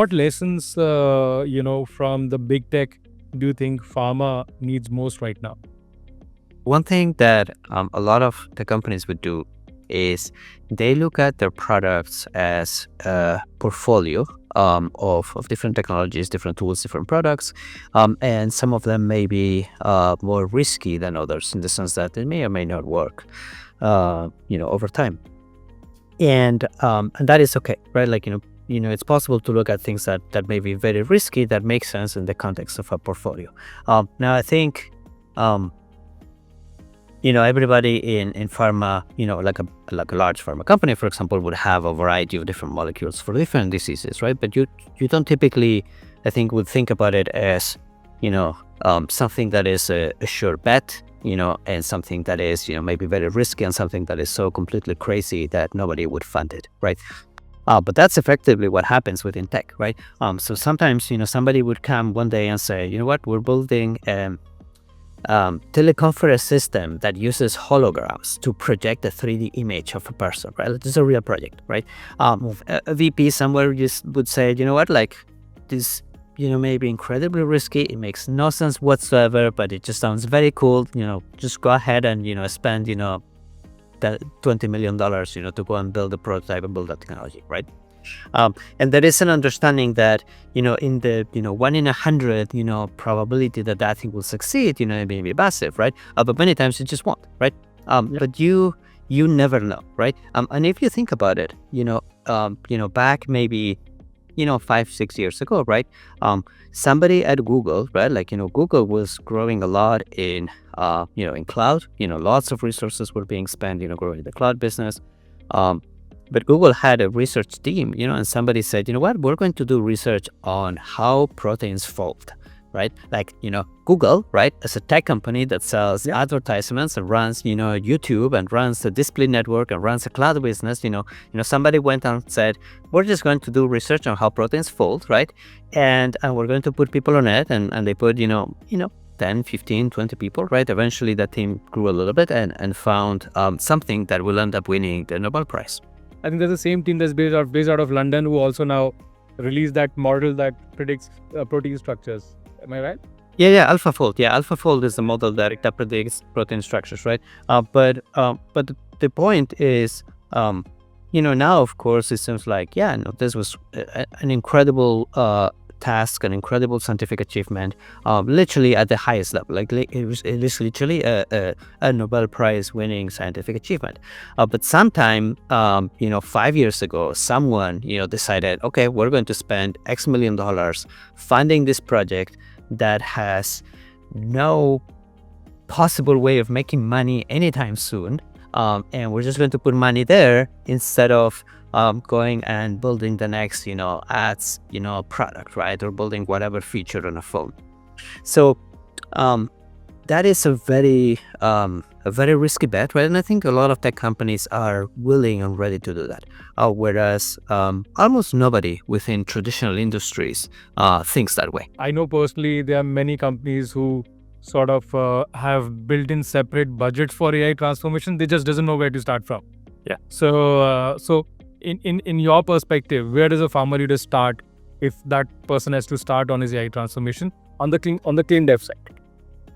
What lessons, from the big tech do you think pharma needs most right now? One thing that a lot of the companies would do is they look at their products as a portfolio of different technologies, different tools, different products, and some of them may be more risky than others in the sense that they may or may not work, over time, and that is okay, right? Like it's possible to look at things that may be very risky that make sense in the context of a portfolio. Now, I think. Everybody in pharma, like a large pharma company, for example, would have a variety of different molecules for different diseases, right? But you don't typically, I think, would think about it as, something that is a sure bet, and something that is, maybe very risky, and something that is so completely crazy that nobody would fund it, right? But that's effectively what happens within tech, right? So sometimes, somebody would come one day and say, you know what, we're building teleconference system that uses holograms to project a 3D image of a person, right? This is a real project, right? A VP somewhere just would say, you know what, like this, may be incredibly risky. It makes no sense whatsoever, but it just sounds very cool. Just go ahead and, spend, that $20 million, to go and build a prototype and build that technology, right? And there is an understanding that, in the, 1 in 100, probability that that thing will succeed, it may be massive, right? But many times it just won't, right? But you never know, right? And if you think about it, back maybe, 5-6 years ago, right? Somebody at Google, right? Like, Google was growing a lot in, in cloud, lots of resources were being spent, growing the cloud business. But Google had a research team, and somebody said, you know what, we're going to do research on how proteins fold, right? Like, Google, right, as a tech company that sells advertisements and runs, YouTube and runs the display network and runs a cloud business, somebody went and said, we're just going to do research on how proteins fold, right? And we're going to put people on it. And they put, 10, 15, 20 people, right? Eventually that team grew a little bit and found something that will end up winning the Nobel Prize. I think there's the same team that's based out of London who also now released that model that predicts protein structures. Am I right? Yeah, AlphaFold. Yeah, AlphaFold is the model that predicts protein structures, right? But the point is, now of course it seems like, this was an incredible task, an incredible scientific achievement, literally at the highest level. Like it was literally a Nobel Prize winning scientific achievement. But sometime, 5 years ago, someone, decided, okay, we're going to spend X million dollars funding this project that has no possible way of making money anytime soon. And we're just going to put money there instead of going and building the next, ads, product, right? Or building whatever feature on a phone. So that is a very risky bet, right? And I think a lot of tech companies are willing and ready to do that. Whereas almost nobody within traditional industries thinks that way. I know personally there are many companies who sort of have built-in separate budgets for AI transformation. They just doesn't know where to start from. Yeah. So in your perspective, where does a pharma leader start if that person has to start on his AI transformation on the clean dev side?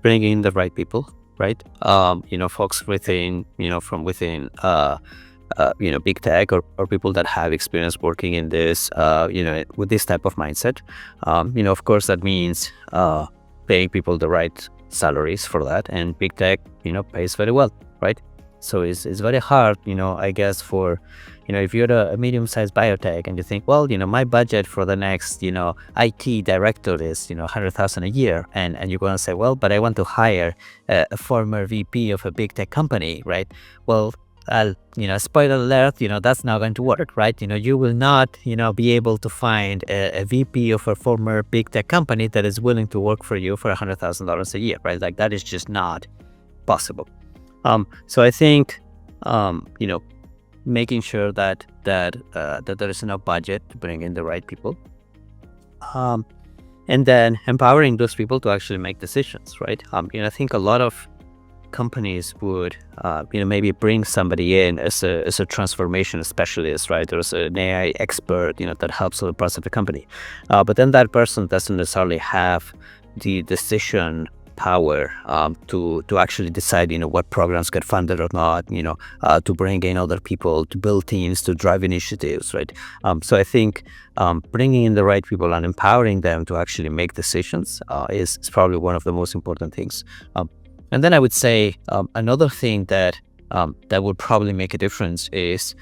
Bringing in the right people, right? Folks within, from within, big tech or people that have experience working in this, with this type of mindset. Of course, that means paying people the right salaries for that, and big tech, pays very well, right? So it's very hard, I guess, for, if you're a medium-sized biotech and you think, well, my budget for the next, IT director is, 100,000 a year. And you're going to say, well, but I want to hire a former VP of a big tech company, right? Well, spoiler alert, that's not going to work, right? You will not, be able to find a VP of a former big tech company that is willing to work for you for $100,000 a year, right? Like that is just not possible. So I think, making sure that there is enough budget to bring in the right people, and then empowering those people to actually make decisions, right? I think a lot of companies would, maybe bring somebody in as a transformation specialist, right? Or as an AI expert, that helps other parts of the company. But then that person doesn't necessarily have the decision power to actually decide, what programs get funded or not, to bring in other people, to build teams, to drive initiatives, right? So I think bringing in the right people and empowering them to actually make decisions is probably one of the most important things. And then I would say another thing that would probably make a difference is,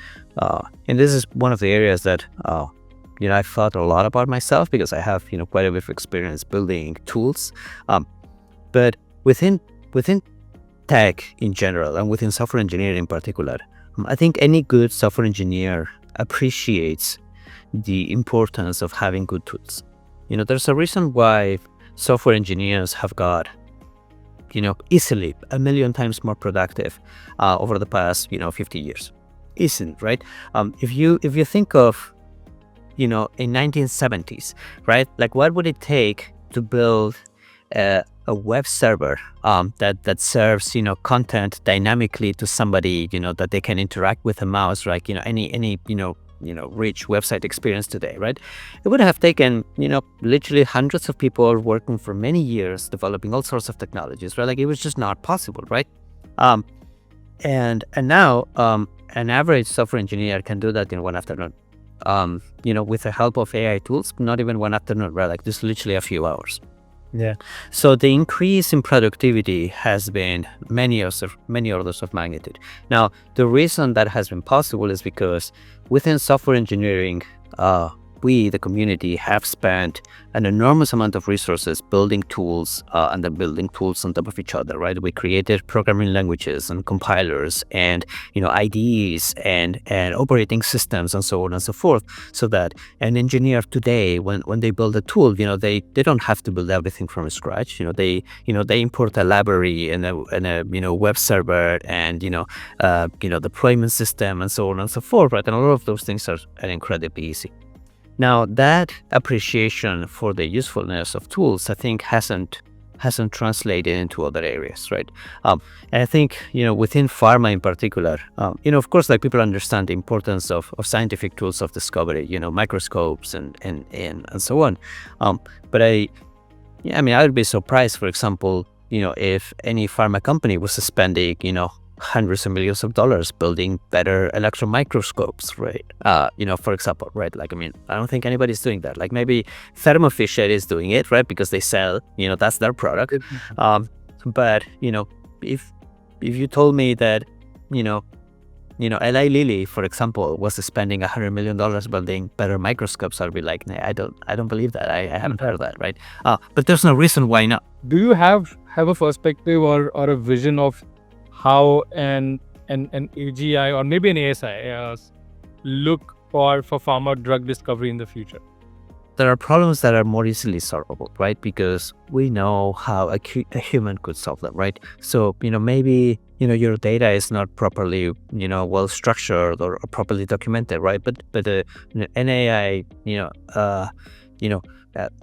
and this is one of the areas that I've thought a lot about myself, because I have quite a bit of experience building tools. But within tech in general, and within software engineering in particular, I think any good software engineer appreciates the importance of having good tools. There's a reason why software engineers have got easily 1 million times more productive over the past 50 years. Easily, right? If you think of in 1970s, right? Like, what would it take to build a web server that serves content dynamically to somebody that they can interact with a mouse, right? Any rich website experience today, right? It would have taken literally hundreds of people working for many years developing all sorts of technologies, right? Like, it was just not possible, right? And now an average software engineer can do that in one afternoon, with the help of AI tools. Not even one afternoon, right? Like, just literally a few hours. Yeah. So the increase in productivity has been many orders of magnitude. Now, the reason that has been possible is because within software engineering, we, the community, have spent an enormous amount of resources building tools and then building tools on top of each other, right? We created programming languages and compilers and, IDEs and operating systems and so on and so forth, so that an engineer today, when they build a tool, they don't have to build everything from scratch. They import a library and a web server and, deployment system and so on and so forth, right? And all of those things are incredibly easy. Now, that appreciation for the usefulness of tools, I think, hasn't translated into other areas, right? And I think, within pharma in particular, of course, like, people understand the importance of scientific tools of discovery, microscopes and so on. But I would be surprised, for example, if any pharma company was spending, hundreds of millions of dollars building better electron microscopes, right? For example, right? Like, I don't think anybody's doing that. Like, maybe Thermo Fisher is doing it, right? Because they sell, that's their product. But, if you told me that, Eli Lilly, for example, was spending $100 million building better microscopes, I'd be like, nah, I don't believe that. I haven't heard of that, right? But there's no reason why not. Do you have a perspective or a vision of how an AGI or maybe an ASI look for pharma drug discovery in the future? There are problems that are more easily solvable, right? Because we know how a human could solve them, right? So, maybe, your data is not properly, well structured or properly documented, right? But an AI,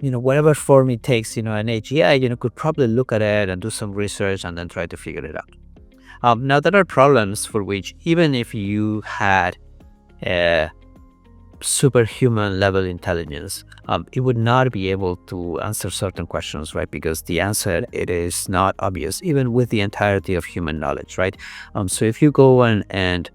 whatever form it takes, an AGI, could probably look at it and do some research and then try to figure it out. Now, there are problems for which, even if you had superhuman level intelligence, it would not be able to answer certain questions, right? Because the answer, it is not obvious, even with the entirety of human knowledge, right? So if you go and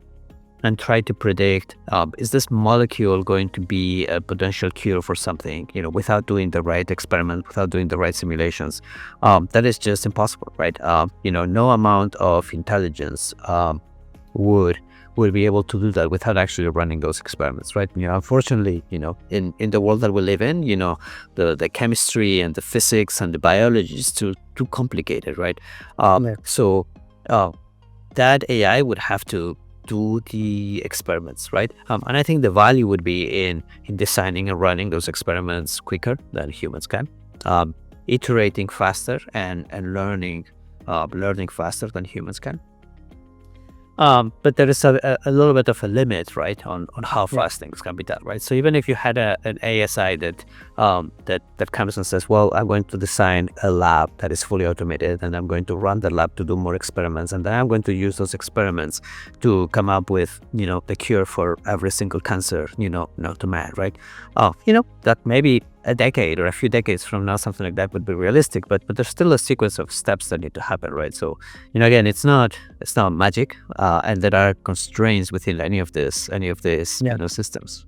try to predict, is this molecule going to be a potential cure for something, without doing the right experiment, without doing the right simulations, that is just impossible, right? No amount of intelligence would be able to do that without actually running those experiments, right? Unfortunately, in the world that we live in, the chemistry and the physics and the biology is too complicated, right? So that AI would have to do the experiments, right? And I think the value would be in designing and running those experiments quicker than humans can, iterating faster and learning faster than humans can. But there is a little bit of a limit, right, on how Yeah. fast things can be done, right? So even if you had an ASI that comes and says, well, I'm going to design a lab that is fully automated, and I'm going to run the lab to do more experiments, and then I'm going to use those experiments to come up with, the cure for every single cancer, known to man, right? That maybe a decade or a few decades from now, something like that would be realistic, but there's still a sequence of steps that need to happen, right? So, again, it's not magic, and there are constraints within any of these Yeah. systems.